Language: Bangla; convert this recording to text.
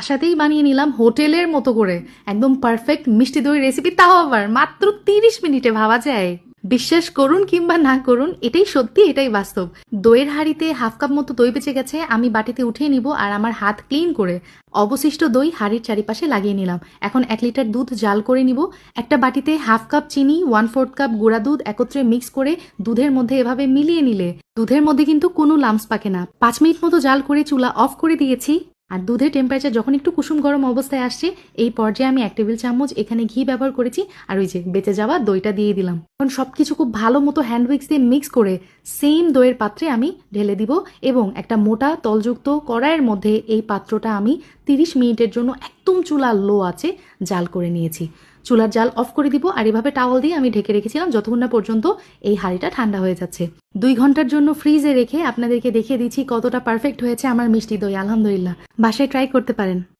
সাথেই বানিয়ে নিলাম হোটেলের মতো করে একদম পারফেক্ট মিষ্টি দই রেসিপি, তাও আবার মাত্র 30 মিনিটে। ভাবা যায়? বিশ্বাস করুন কিংবা না করুন, এটাই সত্যি, এটাই বাস্তব। দইয়ের হাঁড়িতে হাফ কাপ মতো দই বেঁচে গেছে, আমি বাটিতে উঠিয়ে নিব আর আমার হাত ক্লিন করে অবশিষ্ট দই হাঁড়ির চারিপাশে লাগিয়ে নিলাম। এখন 1 লিটার দুধ জাল করে নিব। একটা বাটিতে হাফ কাপ চিনি, 1/4 কাপ গুঁড়া দুধ একত্রে মিক্স করে দুধের মধ্যে এভাবে মিলিয়ে নিলে দুধের মধ্যে কিন্তু কোনো লাম্পস পাকে না। 5 মিনিট মতো জাল করে চুলা অফ করে দিয়েছি। আর দুধের টেম্পারেচার যখন একটু কুসুম গরম অবস্থায় আসছে, এই পর্যায়ে আমি 1 টেবিল চামচ এখানে ঘি ব্যবহার করেছি, আর ওই যে বেঁচে যাওয়া দইটা দিয়ে দিলাম। এখন সবকিছু খুব ভালো মতো হ্যান্ড উইক্স দিয়ে মিক্স করে সেম দইয়ের পাত্রে আমি ঢেলে দিব এবং একটা মোটা তলযুক্ত কড়াইয়ের মধ্যে এই পাত্রটা আমি 30 মিনিটের জন্য একদম চুলা লো আছে জাল করে নিয়েছি। চুলার জাল অফ করে দিব আর এভাবে টাওয়াল দিয়ে আমি ঢেকে রেখেছিলাম যতক্ষণ না পর্যন্ত এই হাঁড়িটা ঠান্ডা হয়ে যাচ্ছে। 2 ঘন্টার জন্য ফ্রিজে রেখে আপনাদেরকে দেখিয়ে দিচ্ছি কতটা পারফেক্ট হয়েছে আমার মিষ্টি দই। আলহামদুলিল্লাহ, বাসায় ট্রাই করতে পারেন।